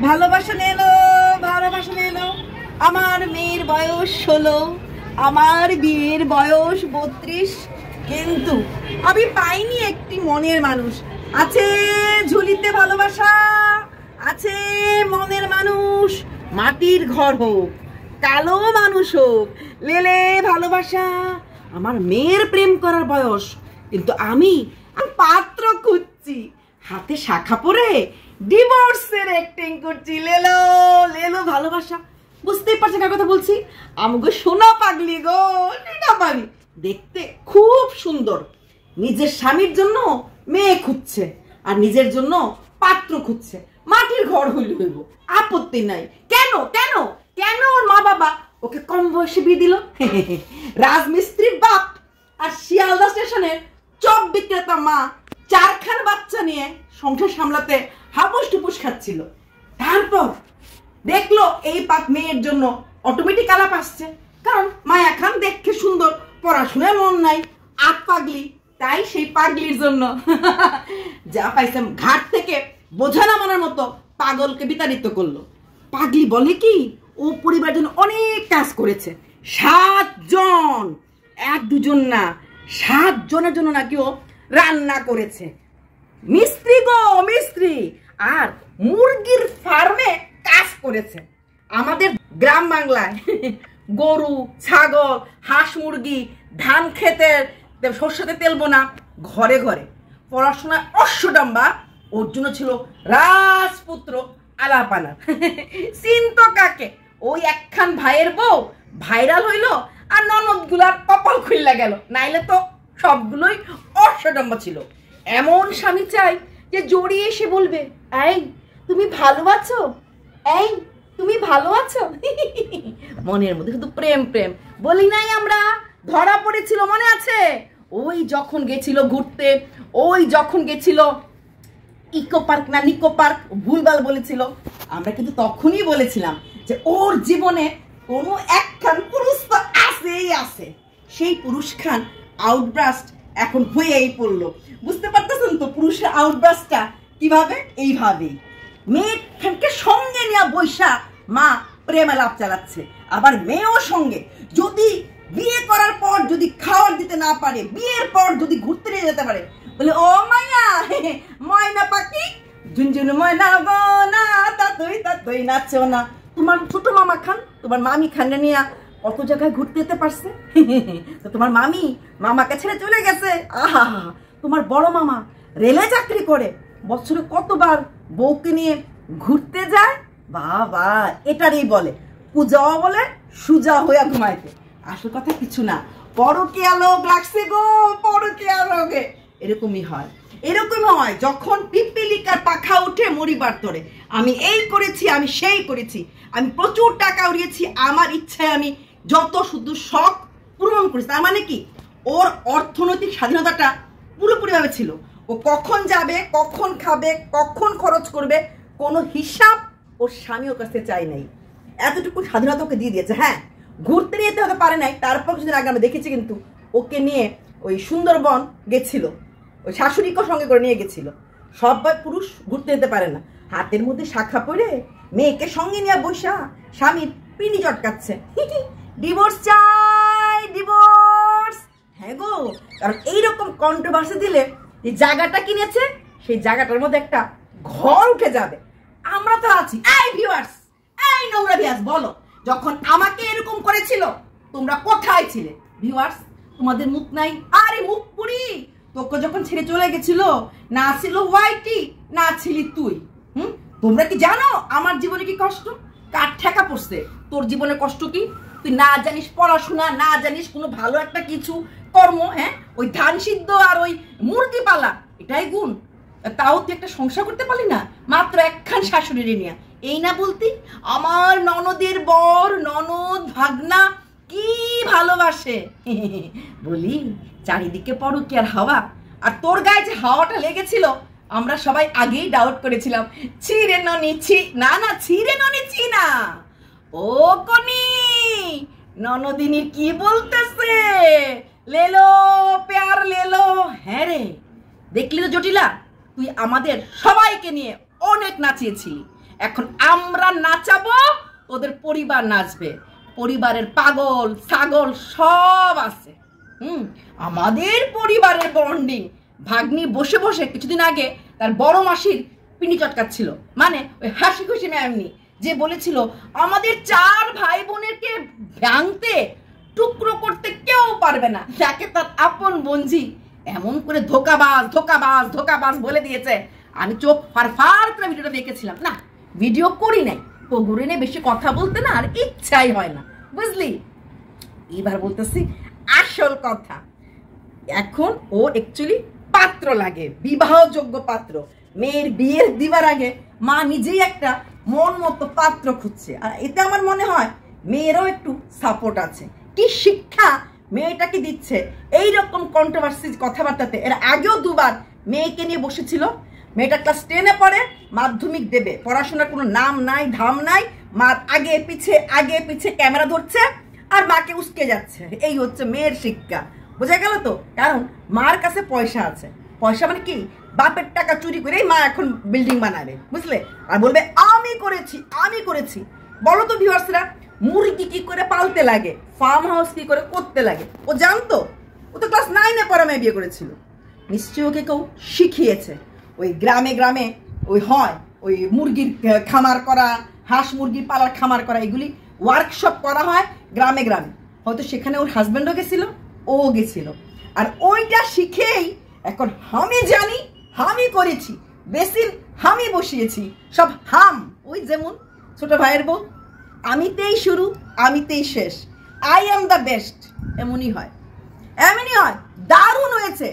ভালোবাসা এলো, ভালোবাসা এলো। আমার মেয়ের বয়স 16, আমার বিয়ের বয়স 32, কিন্তু আমি পাইনি একটি মনের মানুষ। আছে ঝুলিতে ভালোবাসা, আছে মনের মানুষ। মাটির ঘর হোক, কালো মানুষ হোক, লেলে ভালোবাসা। আমার মেয়ের প্রেম করার বয়স, কিন্তু আমি পাত্র খুঁজছি। হাতে শাখা পরে ডিভোর্সের অ্যাক্টিং করছি। লেলো লেলো ভালোবাসা। বুঝতেই পারছেন কার কথা বলছি? আমগো সোনা পাগলি গো, সোনা পাগলি। দেখতে খুব সুন্দর, নিজের স্বামীর জন্য মেয়ে খুঁজছে আর নিজের জন্য পাত্র খুঁজছে। মাটির ঘর হইল হইব, আপত্তি নাই। কেন কেন কেন ওর মা বাবা ওকে কম বয়সে বিয়ে দিল? রাজমিস্ত্রির বাপ আর শিয়ালদা স্টেশনের চপ বিক্রেতা মা 4খানা বাচ্চা নিয়ে সংসার সামলাতে হাপুস টুপুস খাচ্ছিল। তারপর দেখলো এই পাক মেয়ের জন্য অটোমেটিক আলাপ আসছে, কারণ মায়া খান দেখতে সুন্দর, পড়াশোনায় মন নাই, আত পাগলি। তাই সেই পাগলির জন্য যা পাইছে ঘাট থেকে বোঝা নামানোর মতো পাগলকে বিতাড়িত করলো। পাগলি বলে কি ও পরিবারের জন্য অনেক কাজ করেছে। 7 জন, 1-2 জন না, 7 জনের জন্য নাকি ও রান্না করেছে। মিস্ত্রি গো মিস্ত্রি। আর মুরগির ফার্মে কাজ করেছে। আমাদের গ্রাম বাংলায় গরু, ছাগল, হাঁস, মুরগি, ধান খেতের শস্যতে তেল বোনা, ঘরে ঘরে। পড়াশোনায় অশ্বডম্বা, ওর জন্য ছিল রাজপুত্র আলাপানা। চিন্ত কাকে? ওই একখান ভাইয়ের বউ ভাইরাল হইল আর ননদ গুলার কপাল খুললা গেল, নাইলে তো সবগুলোই অশ্বডম্বা ছিল। এমন স্বামী চাই যে জড়িয়ে এসে বলবে, এই তুমি ভালো আছো, এই তুমি ভালো আছো। মনের মধ্যে শুধু প্রেম প্রেম। বলি নাই আমরা, ধরা পড়েছিল মনে আছে? ওই যখন গেছিল ঘুরতে, ওই যখন গেছিল ইকো পার্ক না নিকো পার্ক, ভুলভাল বলেছিল। আমরা কিন্তু তখনই বলেছিলাম যে ওর জীবনে কোনো একখান পুরুষ তো আছেই আছে। সেই পুরুষ খান আউটব্রাস্ট এখন হয়েই পড়লো। বুঝতে পারতেছেন তো পুরুষের আউটব্রাস্টটা কিভাবে? এইভাবেই মেয়েখানকে সঙ্গে নিয়ে বৈশা মা প্রেমে লাভ চালাচ্ছে। আবার মেয়েও সঙ্গে, যদি বিয়ে করার পর যদি খাওয়ার দিতে না পারে, বিয়ের পর যদি ঘুরতে নিয়ে যেতে পারে, বলে ও মাইয়া ময়না পাখি ঝুনঝুন ময়না গো না তাতই নাচো না। তোমার ছোট মামা খান, তোমার মামি খানকে নিয়ে কত জায়গায় ঘুরতে যেতে পারছে। তো তোমার মামি মামাকে ছেড়ে চলে গেছে। আহা, তোমার বড় মামা রেলে চাকরি করে, বছরে কতবার বউকে নিয়ে ঘুরতে যায়। বাবা, এটারই বলে পূজাও বলে সুজা হইয়া ঘুমাইতে। আসল কথা কিছু না, পরকীয়া লোক লাগছে গো, পরকীয়া লোকে। এরকমই হয়, এরকমই হয় যখন পিপিলিকার পাখা উঠে মরিবার তরে। আমি এই করেছি, আমি সেই করেছি, আমি প্রচুর টাকা উড়িয়েছি, আমার ইচ্ছায় আমি যত শুধু শখ পূরণ করেছি। তার মানে কি ওর অর্থনৈতিক স্বাধীনতাটা পুরোপুরিভাবে ছিল। ও কখন যাবে, কখন খাবে, কখন খরচ করবে, কোনো হিসাব ওর স্বামী ওর কাছে চাই নাই। এতটুকু স্বাধীনতা ওকে দিয়ে দিয়েছে। হ্যাঁ, ঘুরতে নিয়ে যেতে হতে পারে নাই, তারপর কিছুদিন আগে আমরা দেখেছি কিন্তু ওকে নিয়ে ওই সুন্দরবন গেছিল, ওই শাশুড়িকে সঙ্গে করে নিয়ে গেছিল। সবাই পুরুষ ঘুরতে যেতে পারে না। হাতের মধ্যে শাখা পড়ে মেয়েকে সঙ্গে নিয়ে বসা স্বামীর পিনি চটকাচ্ছে। ডিভোর্স চাই, ডিভোর্স। হ্যাঁ গো, কারণ এইরকম কন্ট্রোভার্সি দিলে যে জায়গাটা কিনেছে সেই জায়গাটার মধ্যে একটা ঘর উঠে যাবে। আমরা তো আছি। এই ভিউয়ার্স, এই নোংরা ভিউয়ার্স, বলো যখন আমাকে এরকম করেছিল তোমরা কোথায় ছিলে? ভিউয়ার্স, তোমাদের মুখ নাই? আরে মুখ পুরি, তোকে যখন ছেড়ে চলে গেছিল না ছিল ওয়াইটি, না ছিলি তুই। তোমরা কি জানো আমার জীবনে কি কষ্ট? কার ঠেকা পড়ছে? তোর জীবনে কষ্ট কি? তুই না জানিস পড়াশোনা, না জানিস কোনো ভালো একটা কিছু কর্ম। হ্যাঁ, ওই ধান সিদ্ধ আর ওই মুরগি পালা, এটাই গুণ। তাও তুই একটা সংসার করতে পারলি না, মাত্র একখান শাশুড়ি নিয়ে। এই না বলতি আমার ননদের বর, ননদ ভাগনা কি ভালোবাসে। বলি চারিদিকে পরকীয়ার হাওয়া, আর তোর গায়ে যে হাওয়াটা লেগেছিল আমরা সবাই আগেই ডাউট করেছিলাম। ছিরে ননি ছি, না না ছিরে ননি ছি না। ও কনি ননদিনী কি বলতেছে? লেলো প্যার লেলো। হ্যাঁ রে, দেখলি তো জটিলা, তুই আমাদের সবাইকে নিয়ে অনেক নাচিয়েছিলি। এখন আমরা নাচাবো, ওদের পরিবার নাচবে। পরিবারের পাগল ছাগল সব আছে। আমাদের পরিবারের বন্ডিং। ভাগ্নি বসে বসে কিছুদিন আগে তার বড় মাসির পিন্ডি চটকাচ্ছিল, মানে ওই হাসি খুশি ম্যামনি যে বলেছিল আমাদের 4 ভাই বোনেরকে ভাঙতে টুকরো করতে কেউ পারবে না, যাকে তার আপন বঞ্জি এমন করে ধোকাবাজ ধোকাবাজ ধোকাবাজ বলে দিয়েছে। আমি চোখ ফার করে ভিডিওটা দেখেছিলাম, না ভিডিও করি নাই, পগুরে নিয়ে বেশি কথা বলতে না আর ইচ্ছাই হয় না, বুঝলি। এবার বলতেছি আসল কথা। এখন ও অ্যাকচুয়ালি পাত্র লাগে, বিবাহযোগ্য পাত্র। মেয়ের বিয়ে দিবার আগে মা নিজেই একটা মন মতো পাত্র খুঁজছে, আর এতে আমার মনে হয় মেয়েরও একটু সাপোর্ট আছে। কি শিক্ষা মেয়েটাকে দিচ্ছে এইরকম কন্ট্রোভার্সি কথাবার্তাতে। এর আগেও 2 বার মেয়েকে নিয়ে বসেছিল। মেয়েটা ক্লাস 10-এ পড়ে, মাধ্যমিক দেবে, পড়াশোনার কোনো নাম নাই ধাম নাই, মার আগে পিছে ক্যামেরা ধরছে আর মাকে উস্কে যাচ্ছে। এই হচ্ছে মেয়ের শিক্ষা, বোঝা গেল তো। কারণ মার কাছে পয়সা আছে, পয়সা মানে কি, বাপের টাকা চুরি করেই মা এখন বিল্ডিং বানাবে, বুঝলে। আর বলবে আমি করেছি। বলো তো ভিউয়ার্সরা, মুরগি কি করে পালতে লাগে, ফার্ম হাউস কি করে করতে লাগে ও জানতো? ও তো ক্লাস 9-এ পড়া মেয়ে বিয়ে করেছিল। নিশ্চয়ই ওকে কেউ শিখিয়েছে। ওই গ্রামে ওই মুরগির খামার করা, হাঁস মুরগি পালার খামার করা, এগুলি ওয়ার্কশপ করা হয় গ্রামে। হয়তো সেখানে ওর হাজব্যান্ডও গেছিল, ও গেছিল। আর ওইটা শিখেই এখন আমি জানি, আমি করেছি, বেসিন আমি বসিয়েছি, সব হাম। ওই যেমন ছোট ভাইয়ের বউ, আমিতেই শুরু আমিতেই শেষ, আই এম দ্য বেস্ট, এমনই হয়। দারুণ হয়েছে।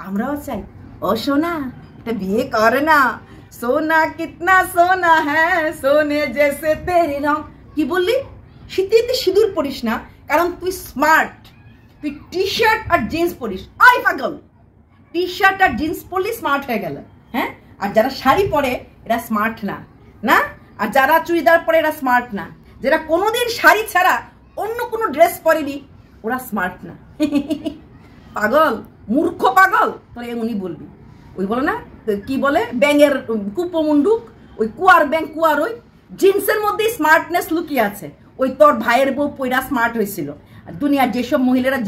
আমরাও চাই ও সোনা এটা বিয়ে করে না, সোনা কিতনা সোনা হ্যাঁ সোনে জেসে তেরি রং। কি বললি? শীতে সিঁদুর পরিস না, কারণ তুই স্মার্ট। তুই টি শার্ট আর জিন্স পরিস, আই পাগল। টি শার্ট আর জিন্স পরলি স্মার্ট হয়ে গেল, হ্যাঁ। আর যারা শাড়ি পরে এরা স্মার্ট না। আর যারা চুড়িদার পরে এরা স্মার্ট না। যারা কোনোদিন শাড়ি ছাড়া অন্য কোনো ড্রেস পরেনি ওরা স্মার্ট না। পাগল, মূর্খ পাগল, তোরা এমনই বলবি। ওই বলো না কি বলে, ব্যাঙের কুপমুন্ডুক, ওই কুয়ার ব্যাং কুয়ার, ওই জিন্সের মধ্যে স্মার্টনেস লুকিয়ে আছে। ওই তোর ভাইয়ের বউ পয়রা স্মার্ট হয়েছিল। আর দুনিয়ার যেসব মহিলারা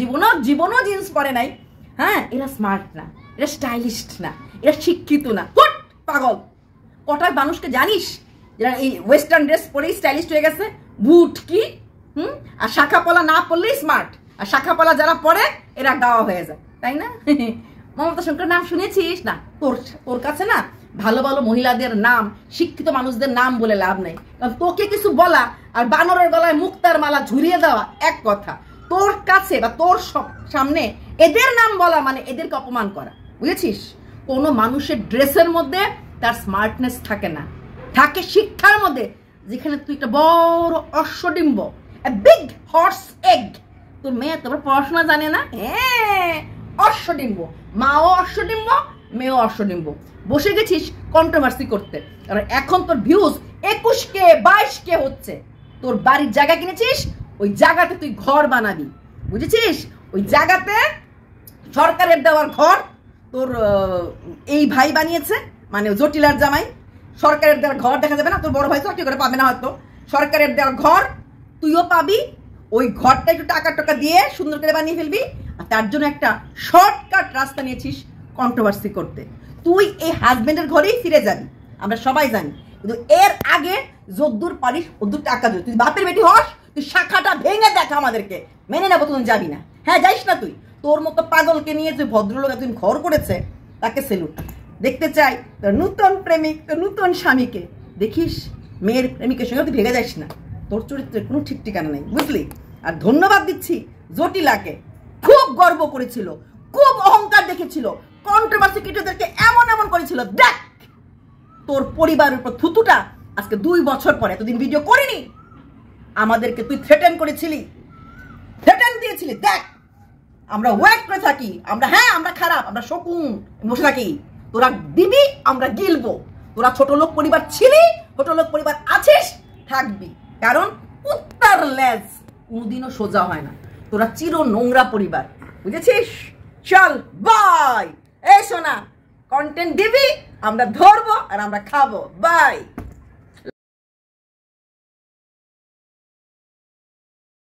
জীবনও জিন্স পরে নাই, হ্যাঁ, এরা স্মার্ট না, এরা স্টাইলিস্ট না, এরা শিক্ষিত না। হুট পাগল। কটা মানুষকে জানিস যারা এই ওয়েস্টার্ন ড্রেস পরেই স্টাইলিস্ট হয়ে গেছে? বুট কি, আর শাখা পলা না পরলেই স্মার্ট। আর শাখা পলা যারা পরে এরা গাওয়া হয়ে যায়, তাই না? মমতা শঙ্কর নাম শুনেছিস না? তোর কাছে না ভালো ভালো মহিলাদের নাম, শিক্ষিত মানুষদের নাম বলে লাভ নেই। কারণ তোকে কিছু বলা আর বানরের গলায় মুক্তার মালা ঝুরিয়ে দেওয়া এক কথা। তোর কাছে বা তোর সামনে এদের নাম বলা মানে এদেরকে অপমান করা, বুঝেছিস? কোনো মানুষের ড্রেসের মধ্যে তার স্মার্টনেস থাকে না, থাকে শিক্ষার মধ্যে। যেখানে তুই একটা বড় অশ্বডিম্ব, বিগ হর্স এগ, তোর মেয়ে তোমার পড়াশোনা জানে না, হ্যাঁ, অশ্বডিম্ব, মাও অশ্বডিম্ব, মেয়েও অশ্বডিম্ব। বসে গেছিস কন্ট্রোভার্সি করতে। কারণ এখন তোর ভিউজ 21K 22K হচ্ছে। তোর বাড়ির জায়গা কিনেছিস, ওই জায়গাতে তুই ঘর বানাবি, বুঝেছিস? ওই জায়গাতে সরকারের দেওয়ার ঘর তোর এই ভাই বানিয়েছে, মানে জটিলার জামাই। সরকারের দেওয়ার ঘর দেখা যাবে না, তোর বড় ভাই চাকরি করে পাবে না হয়তো। সরকারের দেওয়ার ঘর তুইও পাবি। ওই ঘরটা একটু টাকা দিয়ে সুন্দর করে বানিয়ে ফেলবি। আর তার জন্য একটা শর্টকাট রাস্তা নিয়েছিস কন্ট্রোভার্সি করতে। তুই এই হাজবেন্ডের ঘরেই ফিরে যাবি, আমরা সবাই জানি। কিন্তু এর আগে যদ্দূর পারিস ওদ্দূর টাকা দিবি। তুই বাপের বেটি হস, তুই শাখাটা ভেঙে দেখা, আমাদেরকে মেনে নেবো, তুই যাবি না। হ্যাঁ, যাইস না তুই। তোর মতো পাগলকে নিয়ে যে ভদ্রলোক এতদিন ঘর করেছে তাকে সেলুট। দেখতে চাই তোর নূতন প্রেমিক, তোর নূতন স্বামীকে। দেখিস মেয়ের প্রেমিকের সঙ্গে তুই ভেঙে যাইস না। তোর চরিত্রের কোনো ঠিক ঠিকানা নেই, বুঝলি? আর ধন্যবাদ দিচ্ছি জটিলাকে। খুব গর্ব করেছিল, খুব অহংকার দেখেছিল, কন্ট্রোভার্সি ক্রিয়েটরদেরকে এমন করেছিল। দেখ তোর পরিবারের উপর থুতুটা আজকে 2 বছর পরে, এতদিন ভিডিও করিনি, আমাদেরকে তুই থ্রেটেন করেছিলি, থ্রেটেন দিয়েছিলি। দেখ আমরা ওয়েট করে থাকি, আমরা খারাপ, আমরা শকুন বসে থাকি। তোরা দিবি, আমরা গিলবো। তোরা ছোট লোক পরিবার ছিলি, ছোট লোক পরিবার আছিস, থাকবি। কারণ উত্তর লেজ কোনদিনও সোজা হয় না। তোরা চির নোংরা পরিবার, বুঝেছিস? চল বাই। এই শোনা, কন্টেন্ট দিবি, আমরা ধরবো আর আমরা খাবো। বাই।